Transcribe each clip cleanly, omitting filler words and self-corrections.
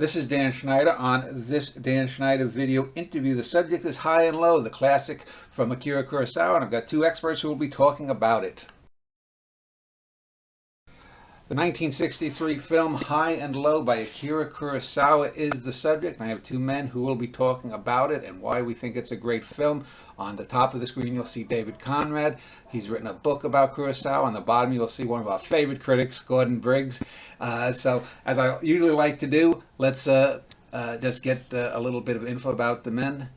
This is Dan Schneider. On this Dan Schneider video interview, the subject is High and Low, the classic from Akira Kurosawa, and I've got two experts who will be talking about it. The 1963 film High and Low by Akira Kurosawa is the subject, and I have two men who will be talking about it and why we think it's a great film. On the top of the screen you'll see David Conrad. He's written a book about Kurosawa. On the bottom you'll see one of our favorite critics, Gordon Briggs. So as I usually like to do, let's just get a little bit of info about the men.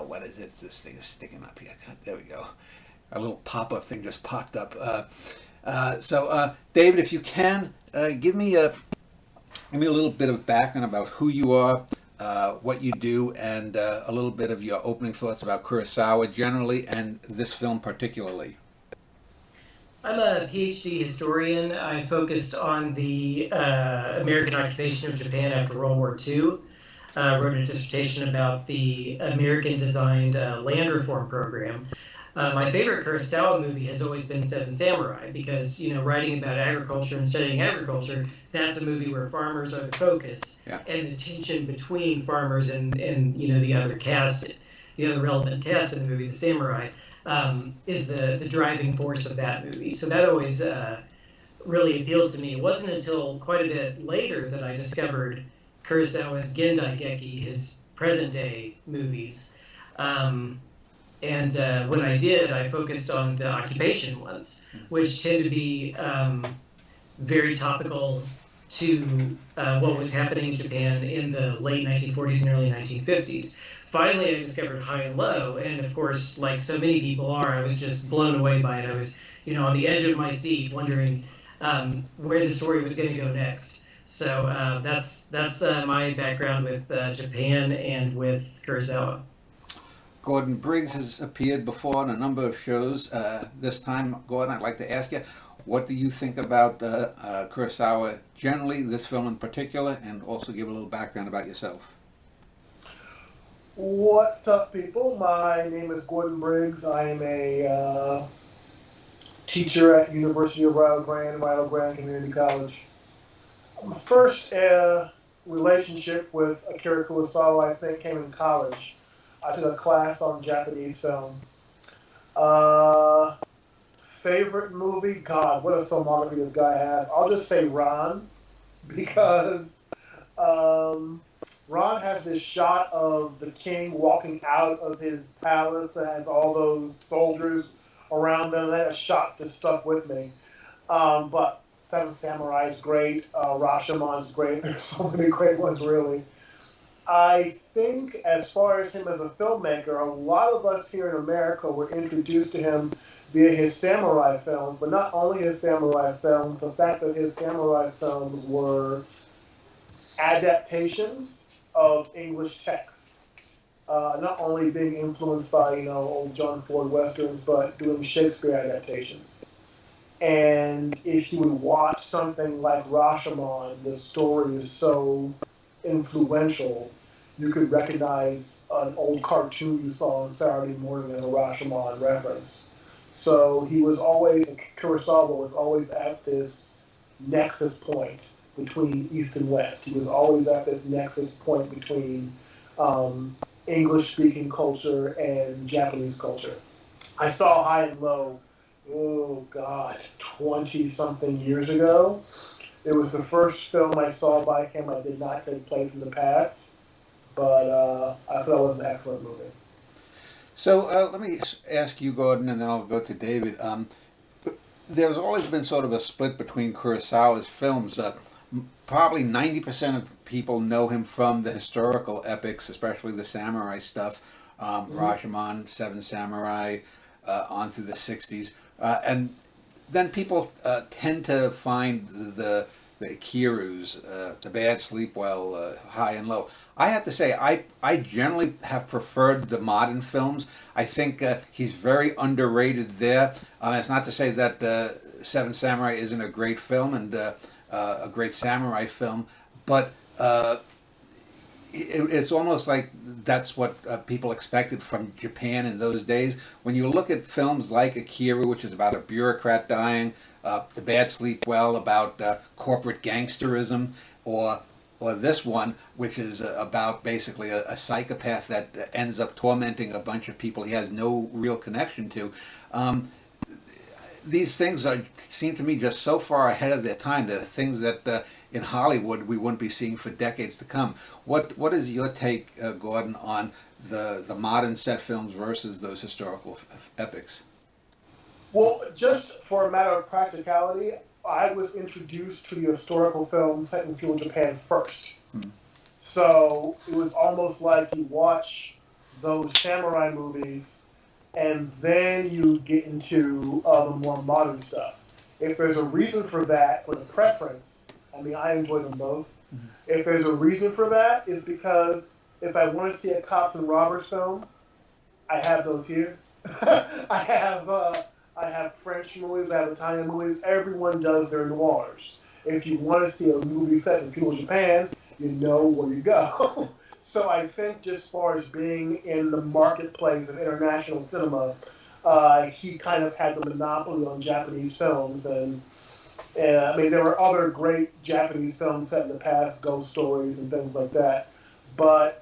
What is it? This thing is sticking up here. There we go. A little pop-up thing just popped up. David, if you can, give me a little bit of background about who you are, what you do, and a little bit of your opening thoughts about Kurosawa generally and this film particularly. I'm a PhD historian. I focused on the American occupation of Japan after World War II. Wrote a dissertation about the American-designed land reform program. My favorite Kurosawa movie has always been Seven Samurai because, writing about agriculture and studying agriculture, that's a movie where farmers are the focus. Yeah. And the tension between farmers and the other cast, the other relevant cast in the movie, the samurai, is the driving force of that movie. So that always really appealed to me. It wasn't until quite a bit later that I discovered Kurosawa's Gendai Geki, his present-day movies. And when I did, I focused on the occupation ones, which tend to be very topical to what was happening in Japan in the late 1940s and early 1950s. Finally, I discovered High and Low, and of course, like so many people are, I was just blown away by it. I was, on the edge of my seat, wondering where the story was going to go next. So that's my background with Japan and with Kurosawa. Gordon Briggs has appeared before on a number of shows. This time, Gordon, I'd like to ask you, what do you think about Kurosawa generally, this film in particular, and also give a little background about yourself? What's up, people? My name is Gordon Briggs. I am a teacher at University of Rio Grande Community College. My first relationship with Akira Kurosawa, I think, came in college. I took a class on Japanese film. Favorite movie? God, what a filmography this guy has. I'll just say Ron, because Ron has this shot of the king walking out of his palace and has all those soldiers around them. That shot just stuck with me. But Seven Samurai is great. Rashomon is great. There's so many great ones, really. I think as far as him as a filmmaker, a lot of us here in America were introduced to him via his samurai films, but not only his samurai films, the fact that his samurai films were adaptations of English texts. Not only being influenced by, old John Ford Westerns, but doing Shakespeare adaptations. And if you would watch something like Rashomon, the story is so influential, you could recognize an old cartoon you saw on Saturday morning as a Rashomon reference. So Kurosawa was always at this nexus point between East and West. He was always at this nexus point between English-speaking culture and Japanese culture. I saw High and Low, 20-something years ago. It was the first film I saw by him. I did not take place in the past, but I thought it was an excellent movie. So let me ask you, Gordon, and then I'll go to David. There's always been sort of a split between Kurosawa's films. Probably 90% of people know him from the historical epics, especially the samurai stuff, Rashomon, Seven Samurai, on through the 60s. And then people tend to find the Ikirus, The Bad Sleep Well, High and Low. I have to say, I generally have preferred the modern films. I think he's very underrated there. It's not to say that Seven Samurai isn't a great film and a great samurai film, but it's almost like that's what people expected from Japan in those days. When you look at films like Akira, which is about a bureaucrat dying, The Bad Sleep Well, about corporate gangsterism, or or this one, which is about basically a psychopath that ends up tormenting a bunch of people he has no real connection to. Um, these things seem to me just so far ahead of their time. They're things that in Hollywood we wouldn't be seeing for decades to come. What is your take, Gordon, on the modern set films versus those historical epics? Well, just for a matter of practicality, I was introduced to the historical film set in feudal Japan first. Hmm. So it was almost like you watch those samurai movies and then you get into the more modern stuff. If there's a reason for that, for the preference, I mean, I enjoy them both. If there's a reason for that, is because if I want to see a cops and robbers film, I have those here. I have French movies, I have Italian movies. Everyone does their noirs. If you want to see a movie set in feudal Japan, you know where you go. So I think just as far as being in the marketplace of international cinema, he kind of had the monopoly on Japanese films. And I mean, there were other great Japanese films set in the past, ghost stories and things like that. But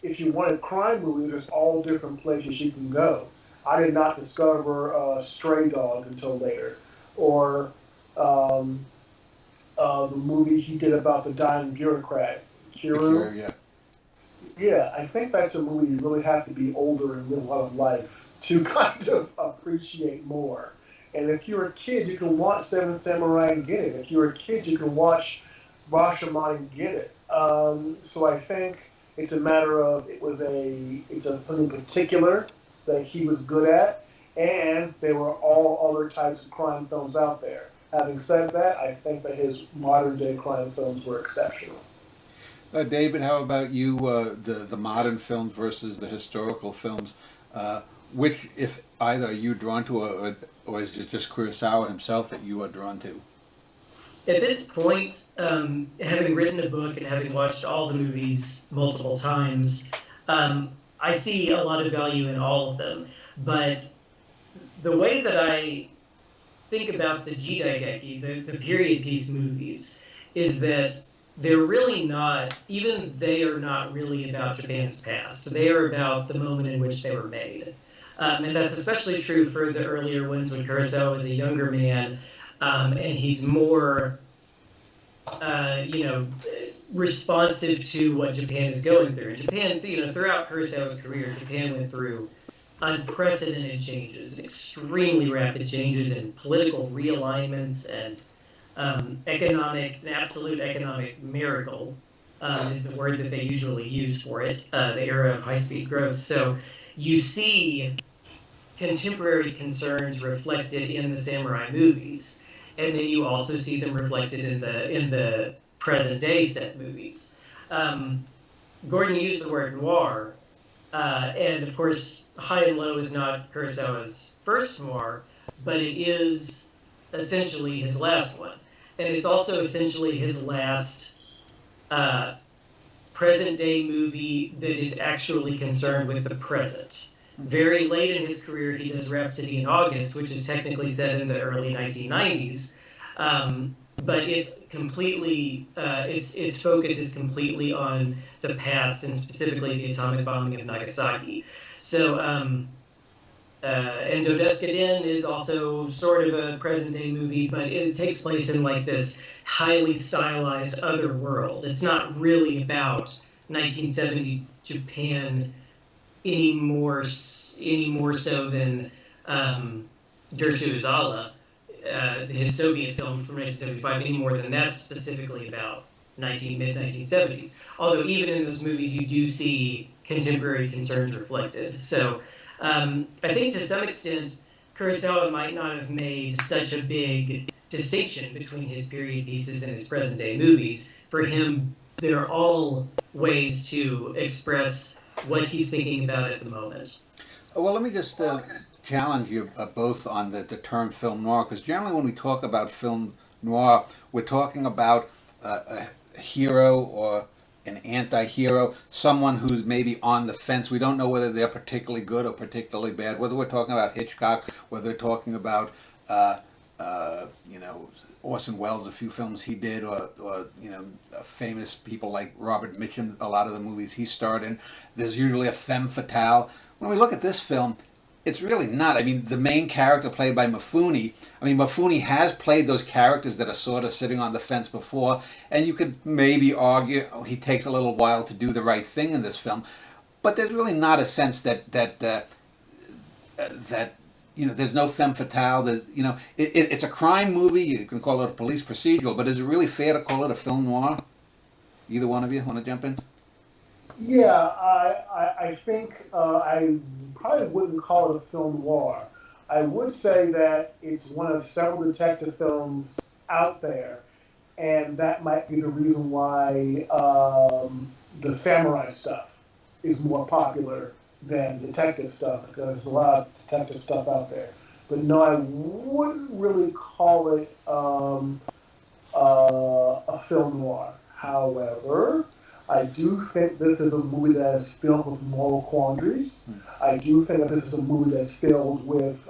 if you wanted crime movies, there's all different places you can go. I did not discover Stray Dog until later, or the movie he did about the dying bureaucrat, Kiru. Yeah. Yeah, I think that's a movie you really have to be older and live a lot of life to kind of appreciate more. And if you're a kid, you can watch Seven Samurai and get it. If you're a kid, you can watch Rashomon and get it. So I think it's a matter of it's a something in particular that he was good at, and there were all other types of crime films out there. Having said that, I think that his modern day crime films were exceptional. David, how about you? The modern films versus the historical films. Which, if either, are you drawn to, or is it just Kurosawa himself that you are drawn to? At this point, having written a book and having watched all the movies multiple times, I see a lot of value in all of them. But the way that I think about the Jidaigeki, the period piece movies, is that they're really not, even they are not really about Japan's past. They are about the moment in which they were made. And that's especially true for the earlier ones when Kurosawa was a younger man, and he's more, responsive to what Japan is going through. And Japan, throughout Kurosawa's career, Japan went through unprecedented changes, extremely rapid changes in political realignments and an absolute economic miracle is the word that they usually use for it, the era of high-speed growth. So you see contemporary concerns reflected in the samurai movies, and then you also see them reflected in the present-day set movies. Gordon used the word noir, and of course, High and Low is not Kurosawa's first noir, but it is essentially his last one. And it's also essentially his last present-day movie that is actually concerned with the present. Very late in his career, he does Rhapsody in August, which is technically set in the early 1990s. But it's completely, its focus is completely on the past, and specifically the atomic bombing of Nagasaki. So, and Dodeskadin is also sort of a present-day movie, but it takes place in like this highly stylized other world. It's not really about 1970 Japan any more so than Dersu Uzala, his Soviet film from 1975, any more than that's specifically about mid-1970s. Although even in those movies you do see contemporary concerns reflected. So I think to some extent Kurosawa might not have made such a big distinction between his period pieces and his present-day movies. For him, they're all ways to express what he's thinking about at the moment. Well, let me just challenge you both on the term film noir, because generally when we talk about film noir, we're talking about a hero or an anti-hero, someone who's maybe on the fence. We don't know whether they're particularly good or particularly bad, whether we're talking about Hitchcock, whether we're talking about you know, Orson Welles, a few films he did, or you know, famous people like Robert Mitchum, a lot of the movies he starred in. There's usually a femme fatale. When we look at this film, it's really not. I mean, the main character played by Mifune. I mean, Mifune has played those characters that are sort of sitting on the fence before, and you could maybe argue he takes a little while to do the right thing in this film. But there's really not a sense that you know, there's no femme fatale. That, you know, it's a crime movie. You can call it a police procedural, but is it really fair to call it a film noir? Either one of you want to jump in? Yeah, I think I probably wouldn't call it a film noir. I would say that it's one of several detective films out there, and that might be the reason why the samurai stuff is more popular than detective stuff, because there's a lot of detective stuff out there. But no, I wouldn't really call it a film noir. However, I do think this is a movie that is filled with moral quandaries. I do think that this is a movie that's filled with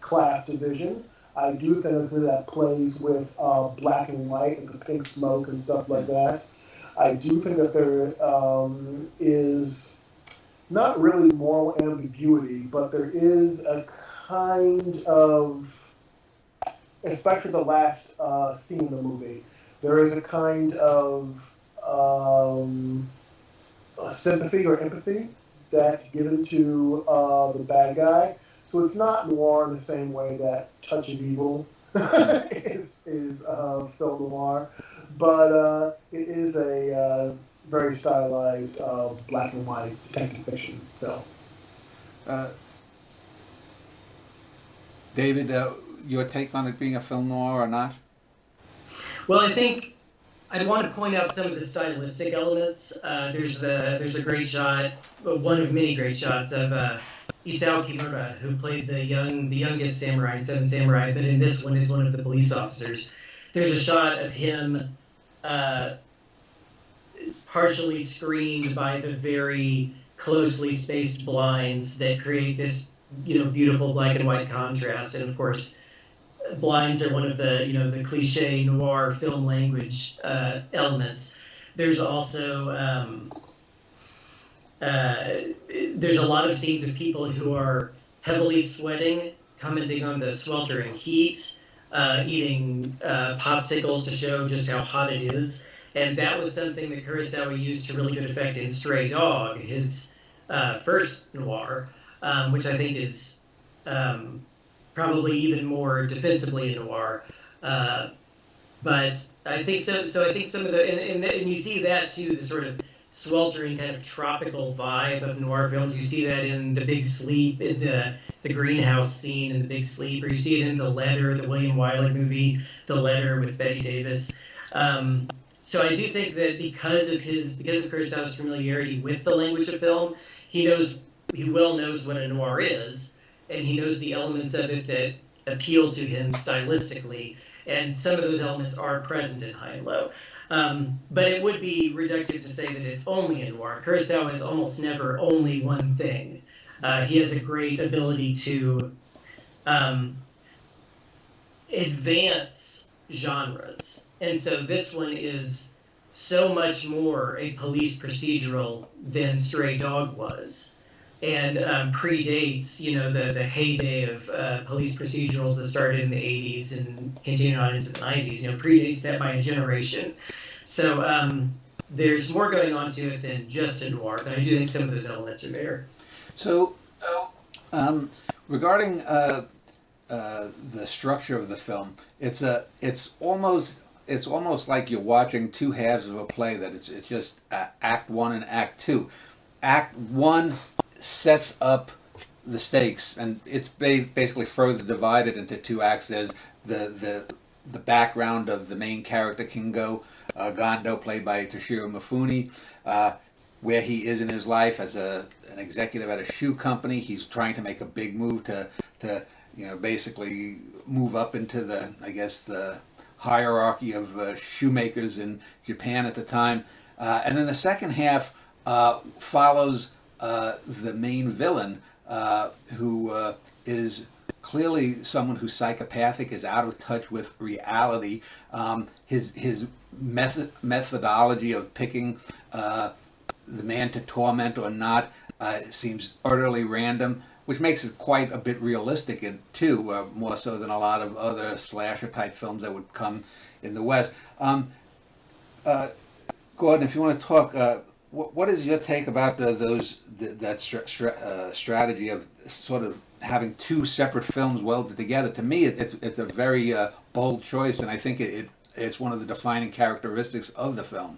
class division. I do think it's a movie that plays with black and white and the pink smoke and stuff like that. I do think that there is not really moral ambiguity, but there is a kind of, especially the last scene in the movie, there is a kind of sympathy or empathy that's given to the bad guy. So it's not noir in the same way that Touch of Evil is film noir, but it is a very stylized black and white detective fiction film. David, your take on it being a film noir or not? Well, I think I'd want to point out some of the stylistic elements. There's a great shot, one of many great shots of Isao Kimura, who played the youngest samurai in Seven Samurai, but in this one is one of the police officers. There's a shot of him partially screened by the very closely spaced blinds that create this, you know, beautiful black and white contrast. And of course, blinds are one of the, you know, the cliche noir film language elements. There's also there's a lot of scenes of people who are heavily sweating, commenting on the sweltering heat, eating popsicles to show just how hot it is. And that was something that Kurosawa used to really good effect in Stray Dog, his first noir, which I think is probably even more defensively a noir. But I think so. So I think some of the and you see that too, the sort of sweltering kind of tropical vibe of noir films. You see that in The Big Sleep, in the greenhouse scene in The Big Sleep, or you see it in The Letter, the William Wyler movie, The Letter with Bette Davis. So I do think that because of Kurosawa's familiarity with the language of film, he well knows what a noir is, and he knows the elements of it that appeal to him stylistically, and some of those elements are present in High and Low. But it would be reductive to say that it's only a noir. Kurosawa is almost never only one thing. He has a great ability to advance genres. And so this one is so much more a police procedural than Stray Dog was, and predates, you know, the heyday of police procedurals that started in the 80s and continued on into the 90s. You know, predates that by a generation. So there's more going on to it than just a noir, but I do think some of those elements are there. So, regarding the structure of the film, it's almost like you're watching two halves of a play. That it's just Act 1 and Act 2. Act 1 sets up the stakes, and it's basically further divided into two acts. There's the background of the main character Kingo Gondo, played by Toshiro Mifune, where he is in his life as an executive at a shoe company. He's trying to make a big move to you know, basically move up into the hierarchy of shoemakers in Japan at the time. And then the second half follows the main villain, who is clearly someone who's psychopathic, is out of touch with reality. His methodology of picking the man to torment or not seems utterly random, which makes it quite a bit realistic too, more so than a lot of other slasher type films that would come in the West. Gordon, if you want to talk, what is your take about strategy of sort of having two separate films welded together? To me, it's a very bold choice, and I think it's one of the defining characteristics of the film.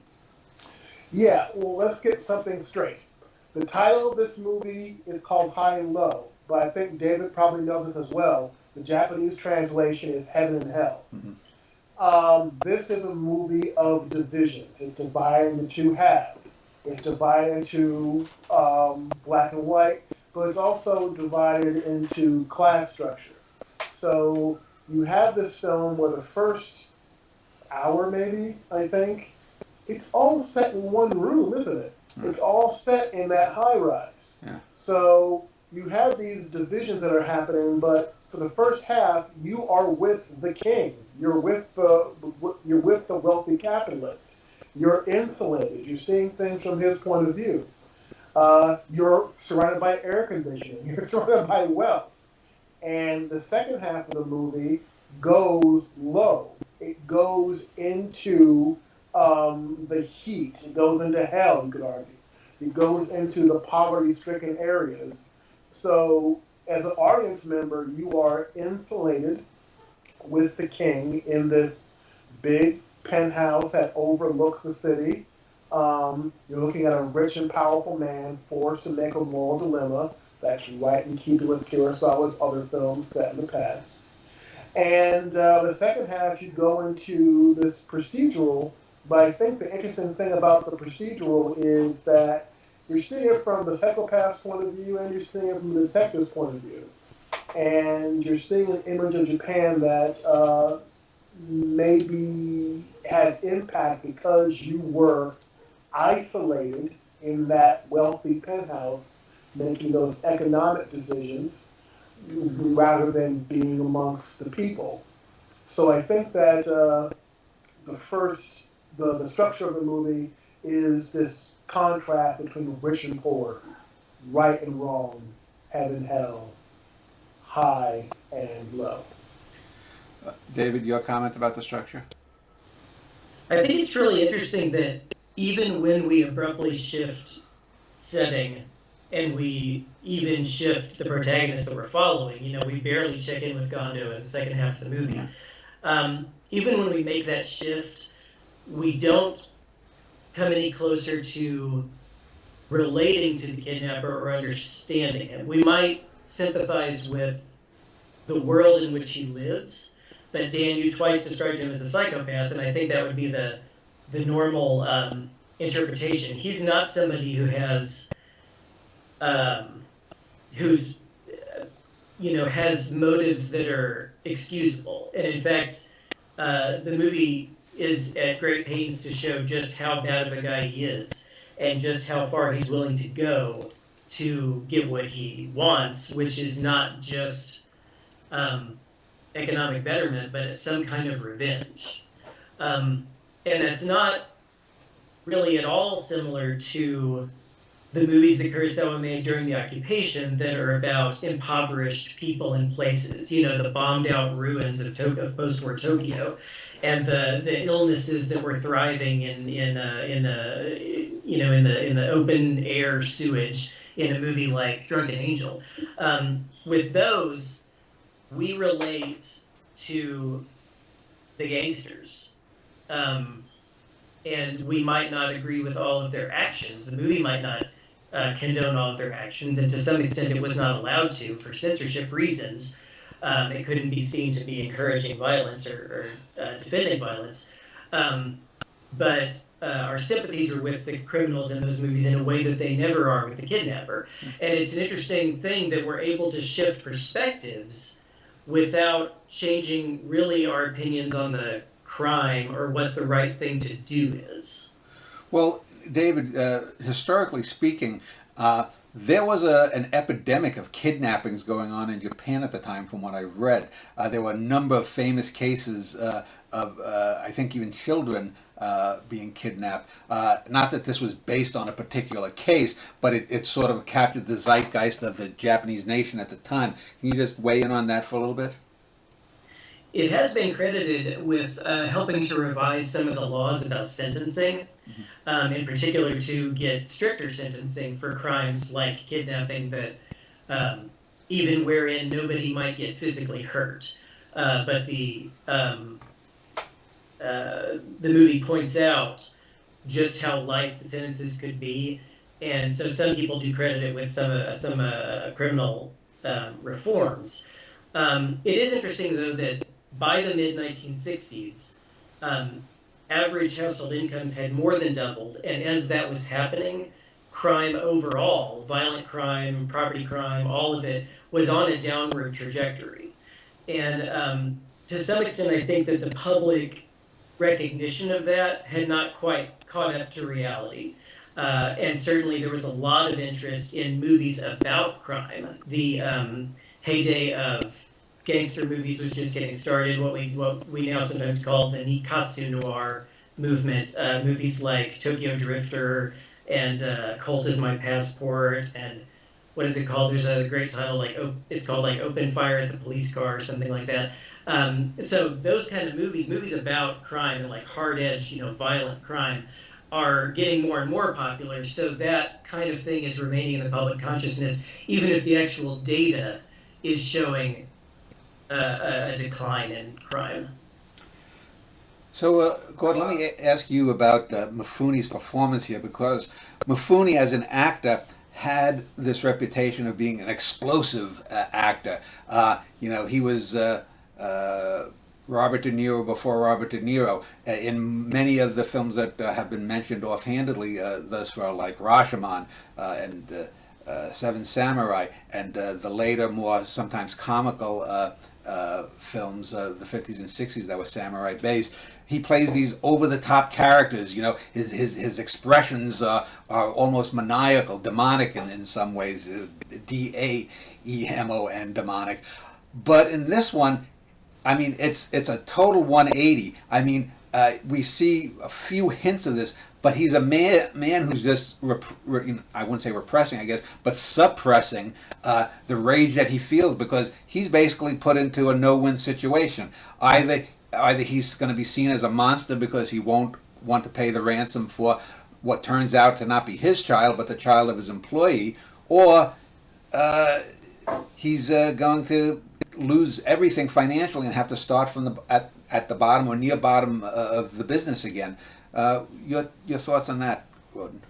Yeah, well, let's get something straight. The title of this movie is called High and Low, but I think David probably knows this as well. The Japanese translation is Heaven and Hell. This is a movie of divisions. It's divided into two halves. It's divided into black and white, but it's also divided into class structure. So you have this film where the first hour, maybe, I think, it's all set in one room, isn't it? It's all set in that high rise. Yeah. So you have these divisions that are happening, but for the first half, you are with the king. You're with the wealthy capitalist. You're insulated. You're seeing things from his point of view. You're surrounded by air conditioning. You're surrounded by wealth. And the second half of the movie goes low. It goes into the heat. It goes into hell, you could argue. It goes into the poverty-stricken areas. So as an audience member, you are insulated with the king in this big penthouse that overlooks the city. You're looking at a rich and powerful man forced to make a moral dilemma. That's right in keeping with Kurosawa's other films set in the past. And the second half, you go into this procedural, but I think the interesting thing about the procedural is that you're seeing it from the psychopath's point of view and you're seeing it from the detective's point of view. And you're seeing an image of Japan that maybe has impact because you were isolated in that wealthy penthouse making those economic decisions rather than being amongst the people. So I think that the structure of the movie is this contrast between rich and poor, right and wrong, heaven, hell, high and low. David, your comment about the structure? I think it's really interesting that even when we abruptly shift setting and we even shift the protagonist that we're following, we barely check in with Gondo in the second half of the movie. Even when we make that shift, we don't come any closer to relating to the kidnapper or understanding him. We might sympathize with the world in which he lives, but Dan, you twice described him as a psychopath, and I think that would be the normal interpretation. He's not somebody who has has motives that are excusable. And in fact, the movie is at great pains to show just how bad of a guy he is and just how far he's willing to go to get what he wants, which is not just economic betterment, but some kind of revenge. And that's not really at all similar to the movies that Kurosawa made during the occupation that are about impoverished people and places, the bombed out ruins of post-war Tokyo and the illnesses that were thriving in the open air sewage in a movie like Drunken Angel. With those, we relate to the gangsters. And we might not agree with all of their actions. The movie might not condone all of their actions, and to some extent it was not allowed to for censorship reasons. It couldn't be seen to be encouraging violence or defending violence. But our sympathies are with the criminals in those movies in a way that they never are with the kidnapper. And it's an interesting thing that we're able to shift perspectives without changing really our opinions on the crime or what the right thing to do is. Well, David, historically speaking, There was an epidemic of kidnappings going on in Japan at the time, from what I've read. There were a number of famous cases of, I think, even children being kidnapped. Not that this was based on a particular case, but it sort of captured the zeitgeist of the Japanese nation at the time. Can you just weigh in on that for a little bit? It has been credited with helping to revise some of the laws about sentencing, in particular to get stricter sentencing for crimes like kidnapping that even wherein nobody might get physically hurt. But the movie points out just how light the sentences could be, and so some people do credit it with some criminal reforms. It is interesting, though, that by the mid-1960s, average household incomes had more than doubled, and as that was happening, crime overall, violent crime, property crime, all of it, was on a downward trajectory. And to some extent, I think that the public recognition of that had not quite caught up to reality. And certainly there was a lot of interest in movies about crime. The heyday of gangster movies was just getting started, what we now sometimes call the Nikatsu noir movement. Movies like Tokyo Drifter and Colt is My Passport, and what is it called? There's a great title, it's called Open Fire at the Police Car or something like that. So those kind of movies about crime and hard-edged, violent crime, are getting more and more popular. So that kind of thing is remaining in the public consciousness, even if the actual data is showing a decline in crime. So, Gordon, let me ask you about Mifune's performance here, because Mifune, as an actor, had this reputation of being an explosive actor. He was Robert De Niro before Robert De Niro. In many of the films that have been mentioned offhandedly thus far, like Rashomon and Seven Samurai, and the later, more sometimes comical films of the 50s and 60s that were samurai based, he plays these over-the-top characters. His expressions are almost maniacal, demonic in some ways, D-A-E-M-O-N, demonic. But in this one, I mean, it's a total 180. I mean, we see a few hints of this, but he's a man who's just, I wouldn't say repressing, I guess, but suppressing the rage that he feels, because he's basically put into a no-win situation. Either he's going to be seen as a monster because he won't want to pay the ransom for what turns out to not be his child, but the child of his employee, or he's going to lose everything financially and have to start from at the bottom or near bottom of the business again. Your thoughts on that, Gordon?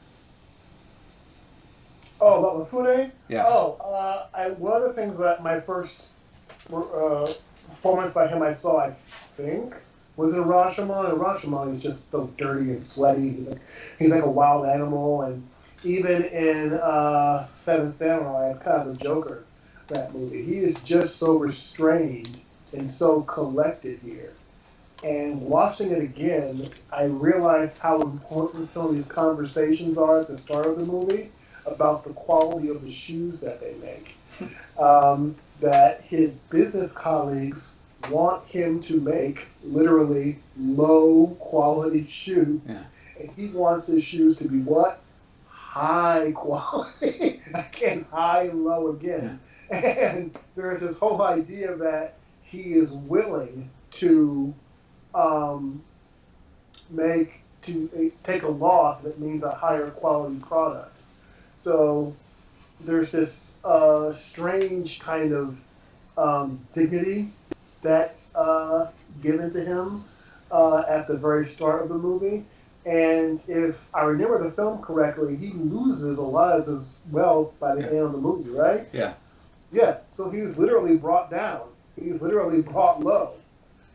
Oh, about Mifune? Yeah. One of the things that my first performance by him I saw, I think, was in Rashomon. And Rashomon is just so dirty and sweaty. He's like a wild animal. And even in Seven Samurai, it's kind of the Joker, that movie. He is just so restrained and so collected here. And watching it again, I realized how important some of these conversations are at the start of the movie about the quality of the shoes that they make. That his business colleagues want him to make literally low quality shoes. Yeah. And he wants his shoes to be what? High quality. Again, high and low again. Yeah. And there's this whole idea that he is willing to take a loss that means a higher quality product. So there's this strange kind of dignity that's given to him at the very start of the movie. And if I remember the film correctly, he loses a lot of his wealth by the end of the movie, right? Yeah. Yeah, so he's literally brought down. He's literally brought low.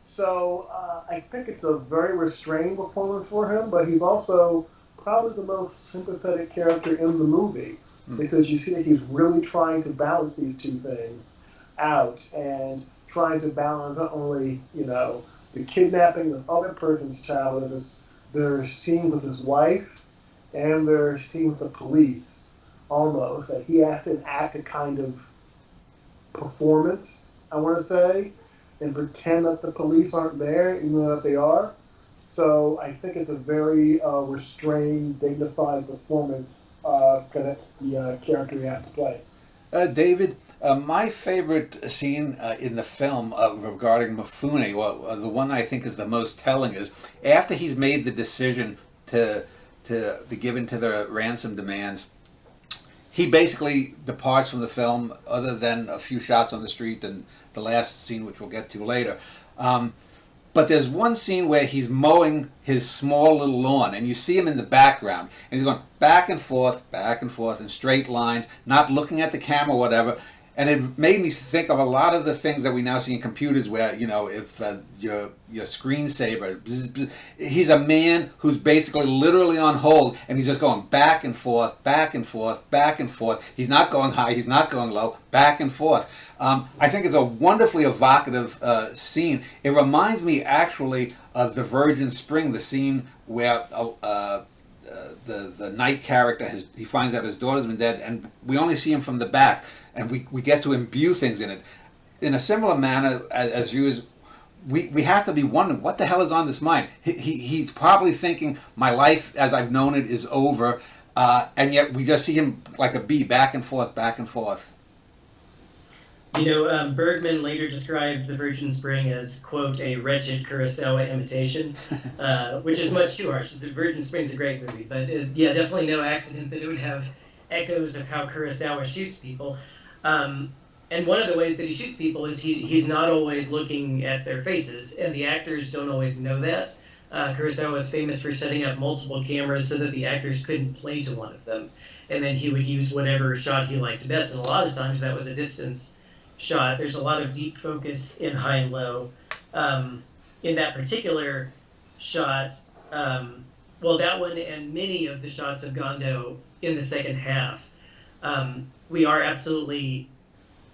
So I think it's a very restrained performance for him, but he's also probably the most sympathetic character in the movie, because you see that he's really trying to balance these two things out and trying to balance not only, the kidnapping of other person's child, but their scene with his wife and their scene with the police, almost. Like he has to enact a kind of performance, I want to say, and pretend that the police aren't there, even though that they are. So I think it's a very restrained, dignified performance because that's the character you have to play. David, my favorite scene in the film regarding Mifune, well, the one I think is the most telling, is after he's made the decision to to give in to the ransom demands. He basically departs from the film, other than a few shots on the street and the last scene, which we'll get to later. But there's one scene where he's mowing his small little lawn, and you see him in the background, and he's going back and forth in straight lines, not looking at the camera or whatever. And it made me think of a lot of the things that we now see in computers, where if your screensaver, bzz, bzz, he's a man who's basically literally on hold, and he's just going back and forth, back and forth, back and forth. He's not going high, he's not going low, back and forth. I think it's a wonderfully evocative scene. It reminds me actually of the Virgin Spring, the scene where the knight character he finds out his daughter's been dead, and we only see him from the back, and we get to imbue things in it. In a similar manner, as viewers, we have to be wondering what the hell is on this mind. He's probably thinking, my life as I've known it is over, and yet we just see him like a bee, back and forth, back and forth. Bergman later described The Virgin Spring as, quote, a wretched Kurosawa imitation, which is much too harsh. The Virgin Spring's a great movie, but definitely no accident that it would have echoes of how Kurosawa shoots people. And one of the ways that he shoots people is he's not always looking at their faces, and the actors don't always know that. Kurosawa was famous for setting up multiple cameras so that the actors couldn't play to one of them, and then he would use whatever shot he liked best, and a lot of times that was a distance shot. There's a lot of deep focus in high and low. In that particular shot, that one and many of the shots of Gondo in the second half, we are absolutely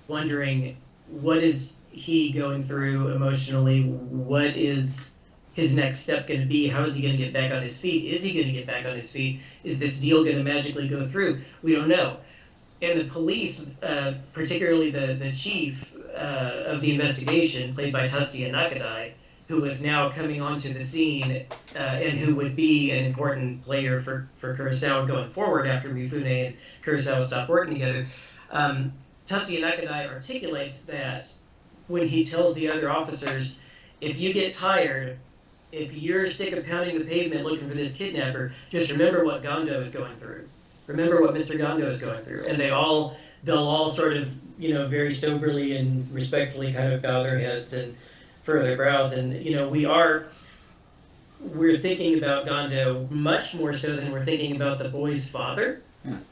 wondering, what is he going through emotionally? What is his next step going to be? How is he going to get back on his feet? Is he going to get back on his feet? Is this deal going to magically go through? We don't know. And the police, particularly the chief of the investigation, played by Tatsuya Nakadai, who is now coming onto the scene and who would be an important player for Kurosawa going forward after Mifune and Kurosawa stopped working together. Tatsuya Nakadai articulates that when he tells the other officers, if you get tired, if you're sick of pounding the pavement looking for this kidnapper, just remember what Gondo is going through. Remember what Mr. Gondo is going through. And they'll all sort of, very soberly and respectfully kind of bow their heads and furrow their brows. And, we're thinking about Gondo much more so than we're thinking about the boy's father,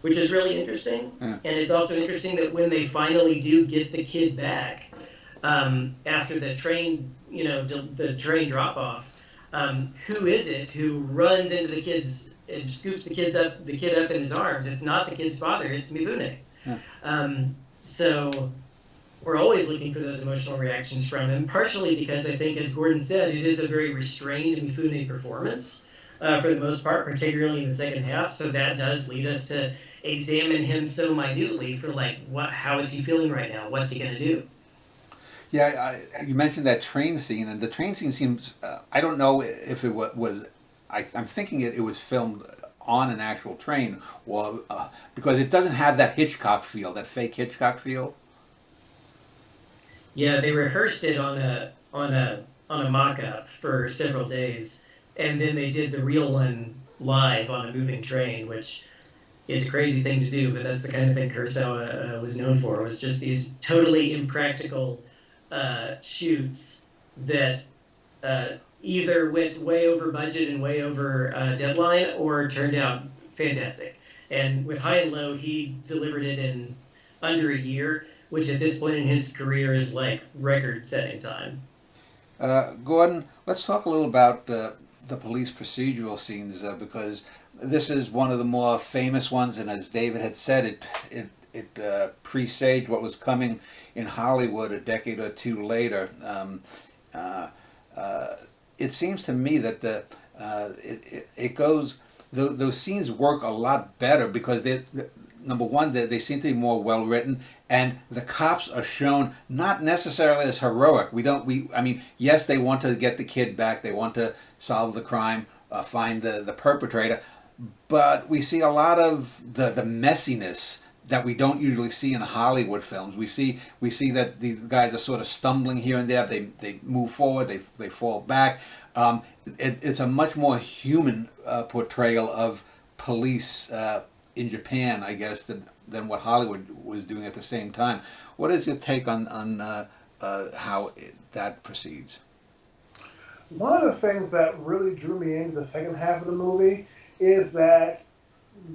which is really interesting. And it's also interesting that when they finally do get the kid back, after the train, the train drop off, who is it who runs into the kids and scoops the kid up in his arms? It's not the kid's father, it's Mifune. So we're always looking for those emotional reactions from him, partially because I think, as Gordon said, it is a very restrained Mifune performance for the most part, particularly in the second half. So that does lead us to examine him so minutely for how is he feeling right now? What's he going to do? Yeah, you mentioned that train scene, and the train scene seems, I don't know if it was I'm thinking it was filmed on an actual train, or because it doesn't have that Hitchcock feel, that fake Hitchcock feel. Yeah, they rehearsed it on a mock-up for several days, and then they did the real one live on a moving train, which is a crazy thing to do, but that's the kind of thing Kurosawa was known for. It was just these totally impractical shoots that either went way over budget and way over deadline, or turned out fantastic. And with High and Low, he delivered it in under a year, which at this point in his career is like record-setting time. Gordon, let's talk a little about the police procedural scenes, because this is one of the more famous ones, and as David had said, it presaged what was coming in Hollywood a decade or two later. It seems to me that those scenes work a lot better because number one, they seem to be more well written, and the cops are shown not necessarily as heroic. I mean, yes, they want to get the kid back, they want to solve the crime, find the perpetrator, but we see a lot of the messiness that we don't usually see in Hollywood films. We see that these guys are sort of stumbling here and there. They move forward, they fall back. It's a much more human portrayal of police in Japan, I guess, than what Hollywood was doing at the same time. What is your take on how that proceeds? One of the things that really drew me into the second half of the movie is that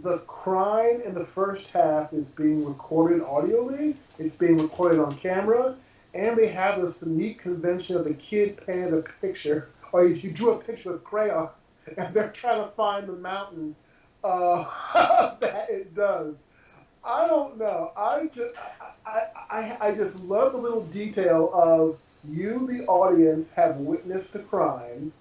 the crime in the first half is being recorded audially, it's being recorded on camera, and they have this neat convention of the kid painted a picture, or if you drew a picture with crayons, and they're trying to find the mountain that it does. I don't know. I just love the little detail of you, the audience, have witnessed the crime.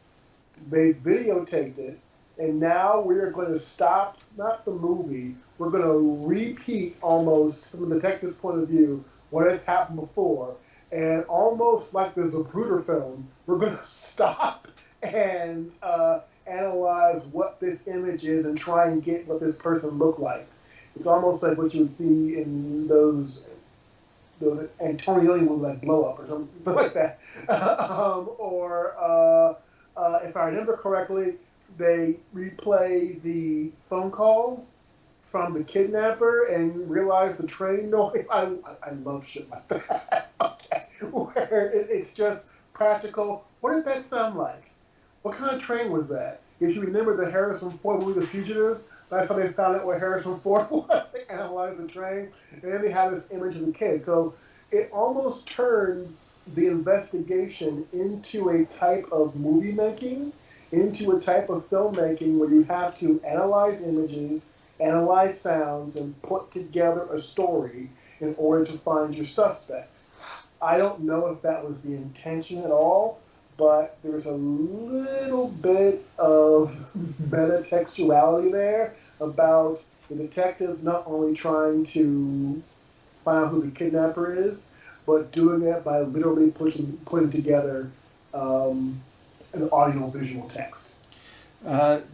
They videotaped it, and now we're going to stop, not the movie, we're going to repeat almost from the detective's point of view what has happened before. And almost like there's a Zapruder film, we're going to stop and analyze what this image is and try and get what this person looked like. It's almost like what you would see in those Antonioni movies like Blow Up or something like that. If I remember correctly, they replay the phone call from the kidnapper and realize the train noise. I love shit like that. Okay. Where it's just practical. What did that sound like? What kind of train was that? If you remember the Harrison Ford movie, The Fugitive, that's how they found out what Harrison Ford was. They analyzed the train, and then they had this image of the kid. So it almost turns the investigation into a type of movie making, into a type of filmmaking where you have to analyze images, analyze sounds, and put together a story in order to find your suspect. I don't know if that was the intention at all, but there's a little bit of metatextuality there about the detectives not only trying to find out who the kidnapper is, but doing it by literally putting together an audio-visual text.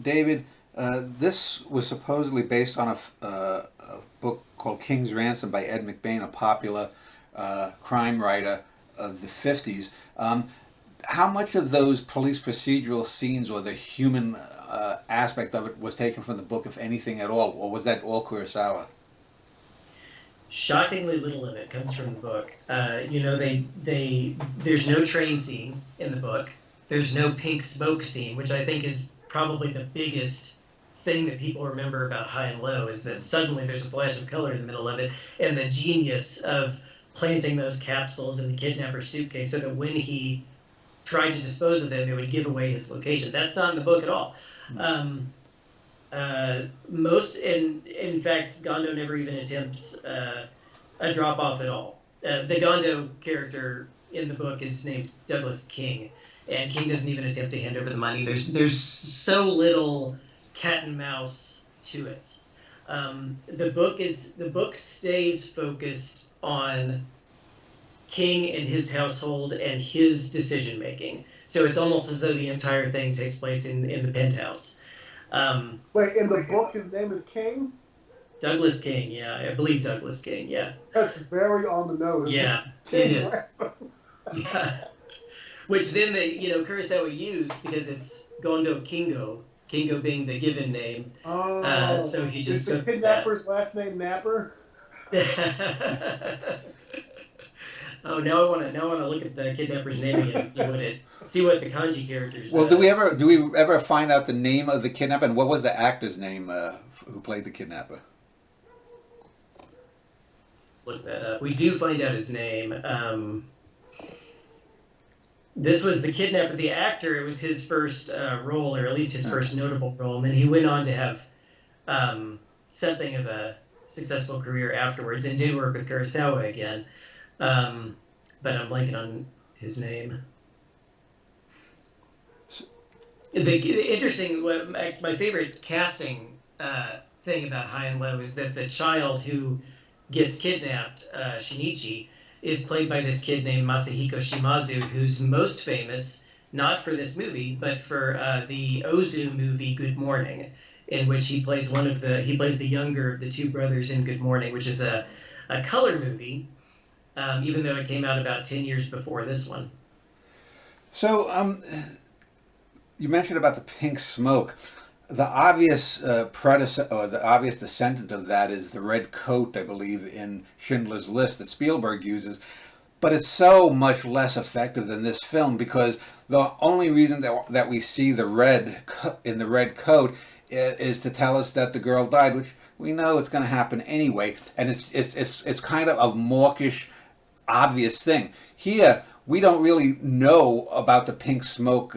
David, this was supposedly based on a book called King's Ransom by Ed McBain, a popular crime writer of the 50s. How much of those police procedural scenes or the human aspect of it was taken from the book, if anything at all, or was that all Kurosawa? Shockingly little of it comes from the book. There's no train scene in the book. There's no pink smoke scene, which I think is probably the biggest thing that people remember about High and Low, is that suddenly there's a flash of color in the middle of it, and the genius of planting those capsules in the kidnapper's suitcase so that when he tried to dispose of them, it would give away his location. That's not in the book at all. In fact, Gondo never even attempts a drop off at all. The Gondo character in the book is named Douglas King, and King doesn't even attempt to hand over the money. There's so little cat and mouse to it. The book stays focused on King and his household and his decision making. So it's almost as though the entire thing takes place in the penthouse. Wait, in the book his name is King? Douglas King, yeah. I believe Douglas King, yeah. That's very on the nose. Yeah, it is. Yeah. Which then Kurosawa used because it's Gondo Kingo, Kingo being the given name. Oh, so he just is the kidnapper's last name Napper? Oh, now I want to look at the kidnapper's name again and see what the kanji characters. Well, do we ever find out the name of the kidnapper, and what was the actor's name who played the kidnapper? Look that up. We do find out his name. This was the kidnapper, the actor. It was his first role, or at least his first notable role, and then he went on to have something of a successful career afterwards, and did work with Kurosawa again. But I'm blanking on his name. My favorite casting thing about High and Low is that the child who gets kidnapped, Shinichi, is played by this kid named Masahiko Shimazu, who's most famous not for this movie, but for the Ozu movie Good Morning, in which he plays the younger of the two brothers in Good Morning, which is a color movie, even though it came out about 10 years before this one. So, you mentioned about the pink smoke. The obvious predecessor, or the obvious descendant of that, is the red coat, I believe, in Schindler's List that Spielberg uses. But it's so much less effective than this film, because the only reason that we see the red in the red coat is to tell us that the girl died, which we know it's going to happen anyway, and it's kind of a mawkish, obvious thing. Here, we don't really know about the pink smoke.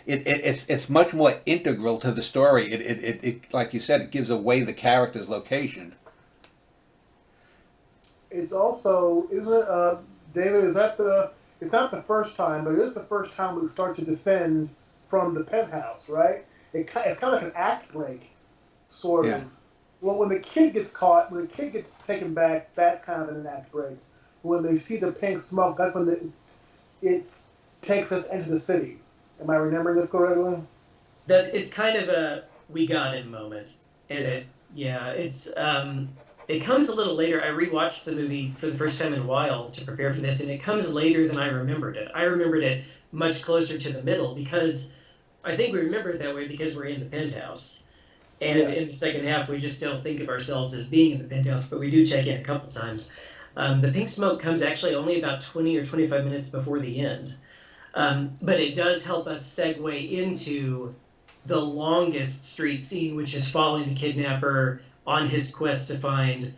It's much more integral to the story. It like you said, it gives away the character's location. It's also, isn't it, David? Is that the? It's not the first time, but it is the first time we start to descend from the penthouse, right? It's kind of like an act break, sort of. Well, when the kid gets caught, when the kid gets taken back, that's kind of an act break. When they see the pink smoke, that's when it takes us into the city. Am I remembering this correctly? That it's kind of a we got him moment, and it comes a little later. I rewatched the movie for the first time in a while to prepare for this, and it comes later than I remembered it. I remembered it much closer to the middle, because I think we remember it that way because we're in the penthouse. And in the second half, we just don't think of ourselves as being in the penthouse, but we do check in a couple times. The pink smoke comes actually only about 20 or 25 minutes before the end. But it does help us segue into the longest street scene, which is following the kidnapper on his quest to find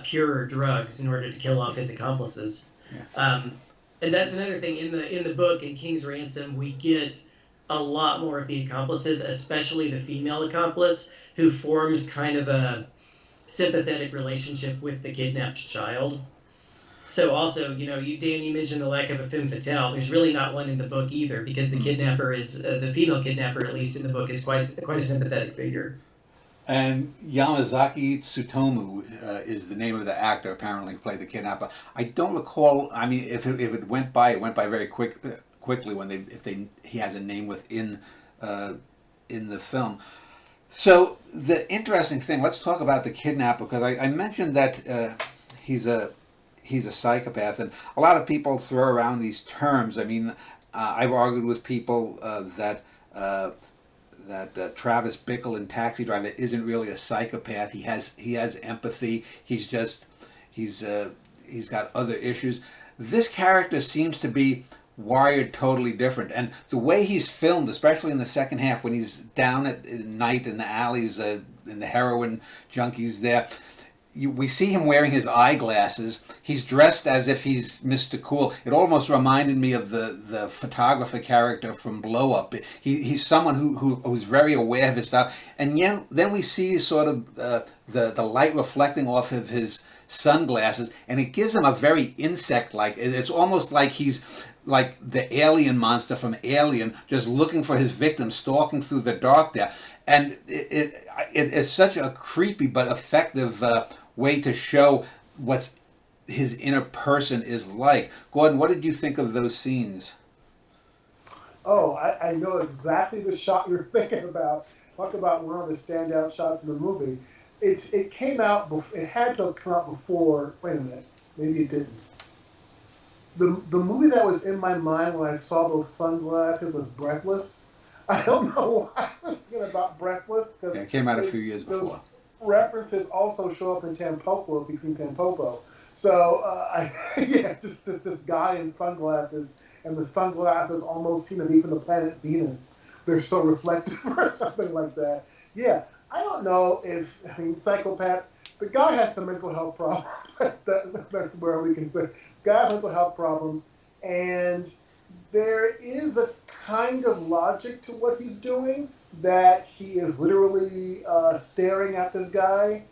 purer drugs in order to kill off his accomplices. And that's another thing. In the book, in King's Ransom, we get a lot more of the accomplices, especially the female accomplice, who forms kind of a sympathetic relationship with the kidnapped child. So also, Dan, you mentioned the lack of a femme fatale. There's really not one in the book either, because the kidnapper is, the female kidnapper, at least in the book, is quite a sympathetic figure. And Yamazaki Tsutomu is the name of the actor apparently who played the kidnapper. I don't recall. I mean, if it went by very quickly when he has a name within in the film. So the interesting thing. Let's talk about the kidnapper, because I mentioned that he's a psychopath, and a lot of people throw around these terms. I mean, I've argued with people that Travis Bickle in Taxi Driver isn't really a psychopath. He has empathy. He's got other issues. This character seems to be wired totally different, and the way he's filmed, especially in the second half when he's down at night in the alleys, in the heroin junkies there. We see him wearing his eyeglasses. He's dressed as if he's Mr. Cool. It almost reminded me of the photographer character from Blow Up. He's someone who's very aware of his style. And then we see sort of the light reflecting off of his sunglasses, and it gives him a very insect-like. It's almost like he's like the alien monster from Alien, just looking for his victim, stalking through the dark there. And it's such a creepy but effective way to show what's his inner person is like. Gordon, what did you think of those scenes? Oh, I know exactly the shot you're thinking about. Talk about one of the standout shots in the movie. It came out. It had to have come out before. Wait a minute, maybe it didn't. The movie that was in my mind when I saw those sunglasses was Breathless. I don't know why I was thinking about Breathless. Yeah, it came out a few years before. References also show up in Tampopo, if you've seen Tampopo. So, just this guy in sunglasses, and the sunglasses almost seem to be from the planet Venus. They're so reflective or something like that. Yeah, I don't know psychopath, the guy has some mental health problems. That's where we can say. Guy has mental health problems, and there is a kind of logic to what he's doing, that he is literally staring at this guy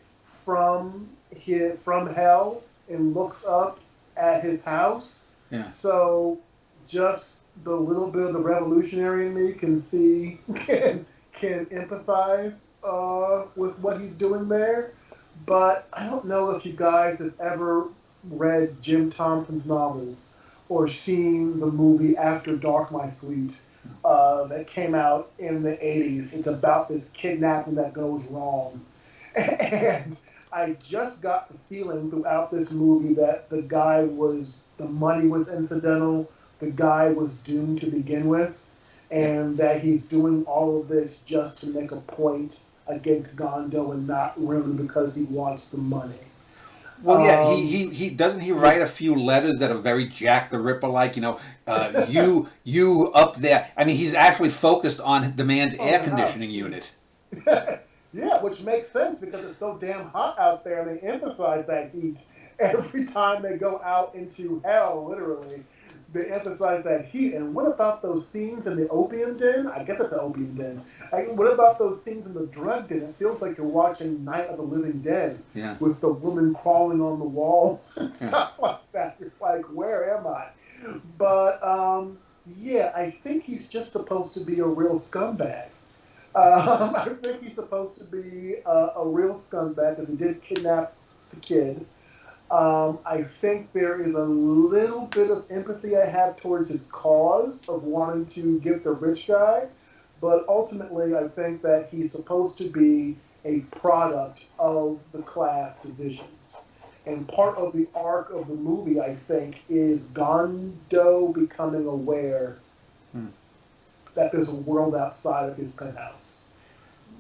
from hell and looks up at his house. Yeah. So just the little bit of the revolutionary in me can can empathize with what he's doing there. But I don't know if you guys have ever read Jim Thompson's novels or seen the movie After Dark, My Sweet, that came out in the 80s. It's about this kidnapping that goes wrong. And I just got the feeling throughout this movie that the money was incidental, the guy was doomed to begin with, and that he's doing all of this just to make a point against Gondo and not really because he wants the money. Well, yeah, he doesn't he write a few letters that are very Jack the Ripper like, you up there. I mean, he's actually focused on the man's air conditioning unit. Yeah, which makes sense because it's so damn hot out there, and they emphasize that heat every time they go out into hell, literally. They emphasize that heat. And what about those scenes in the opium den? I guess it's an opium den. What about those scenes in the drug den? It feels like you're watching Night of the Living Dead with the woman crawling on the walls and stuff like that. You're like, where am I? But, I think he's just supposed to be a real scumbag. I think he's supposed to be a real scumbag because he did kidnap the kid. I think there is a little bit of empathy I have towards his cause of wanting to get the rich guy, but ultimately I think that he's supposed to be a product of the class divisions. And part of the arc of the movie, I think, is Gondo becoming aware that there's a world outside of his penthouse.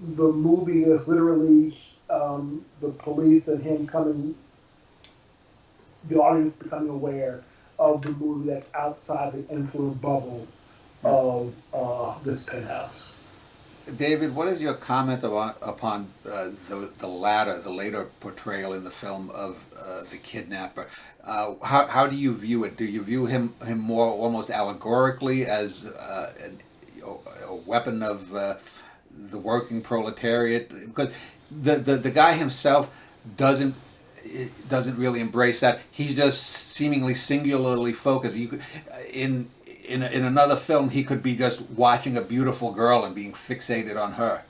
The movie is literally the police and him the audience becoming aware of the movie that's outside the influence bubble of this penthouse. David, what is your comment upon the later portrayal in the film of the kidnapper? How do you view it? Do you view him more almost allegorically as a weapon of the working proletariat? Because the guy himself doesn't really embrace that. He's just seemingly singularly focused. You could, in another film, he could be just watching a beautiful girl and being fixated on her.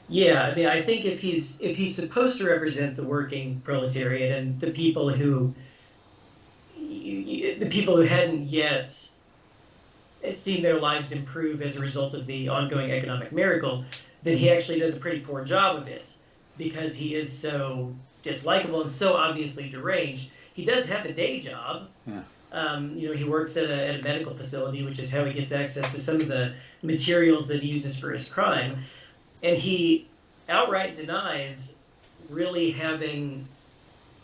Yeah, I mean, I think if he's supposed to represent the working proletariat and the people who hadn't yet seen their lives improve as a result of the ongoing economic miracle, then he actually does a pretty poor job of it because he is so dislikable and so obviously deranged. He does have a day job. Yeah. He works at a medical facility, which is how he gets access to some of the materials that he uses for his crime. And he outright denies really having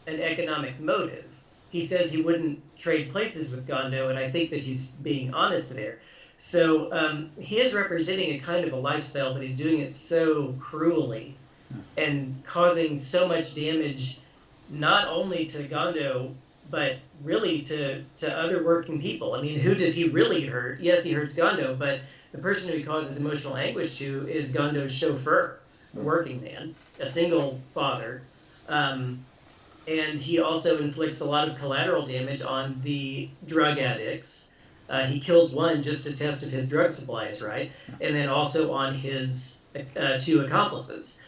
an economic motive. He says he wouldn't trade places with Gondo, and I think that he's being honest there. So he is representing a kind of a lifestyle, but he's doing it so cruelly and causing so much damage, not only to Gondo, but really to other working people. I mean, who does he really hurt? Yes, he hurts Gondo, but the person who he causes emotional anguish to is Gondo's chauffeur, a working man, a single father. And he also inflicts a lot of collateral damage on the drug addicts. He kills one just to test if his drug supply is right, and then also on his two accomplices,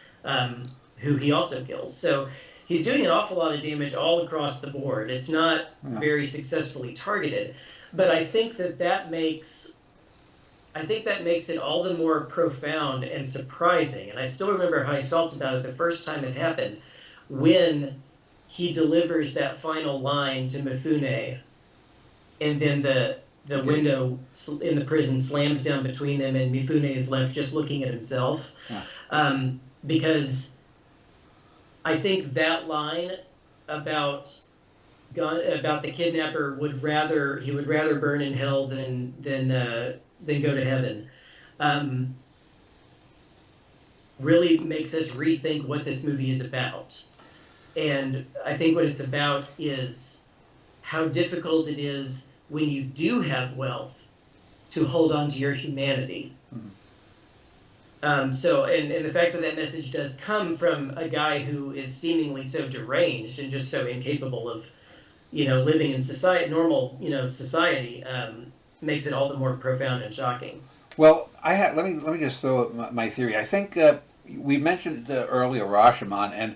who he also kills. So he's doing an awful lot of damage all across the board. It's not very successfully targeted, but I think that makes it all the more profound and surprising. And I still remember how I felt about it the first time it happened, when he delivers that final line to Mifune, and then the window in the prison slams down between them, and Mifune is left just looking at himself. Because I think that line about the kidnapper would rather burn in hell than go to heaven. Really makes us rethink what this movie is about. And I think what it's about is how difficult it is when you do have wealth to hold on to your humanity. So the fact that message does come from a guy who is seemingly so deranged and just so incapable of, living in normal society, makes it all the more profound and shocking. Well, let me just throw out my theory. I think we mentioned earlier Rashomon, and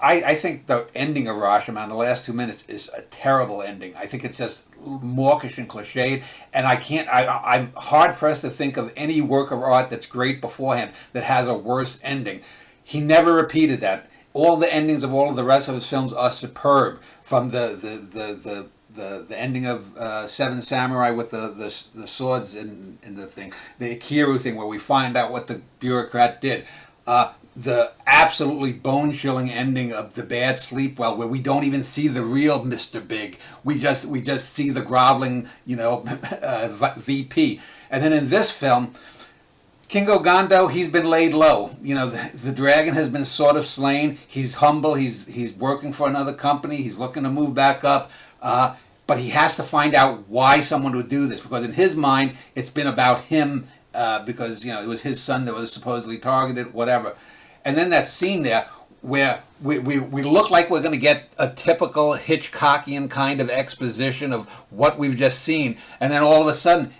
I think the ending of Rashomon, the last 2 minutes, is a terrible ending. I think it's just mawkish and cliched, and I'm hard pressed to think of any work of art that's great beforehand that has a worse ending. He never repeated that. All the endings of all of the rest of his films are superb. From the ending of Seven Samurai with the swords in the thing, the Ikiru thing where we find out what the bureaucrat did. The absolutely bone-chilling ending of The Bad Sleepwell, where we don't even see the real Mr. Big. We just see the groveling, VP. And then in this film, Kingo Gondo, he's been laid low. The dragon has been sort of slain. He's humble. He's working for another company. He's looking to move back up. But he has to find out why someone would do this, because in his mind, it's been about him, because it was his son that was supposedly targeted, whatever. And then that scene there where we look like we're going to get a typical Hitchcockian kind of exposition of what we've just seen, and then all of a sudden,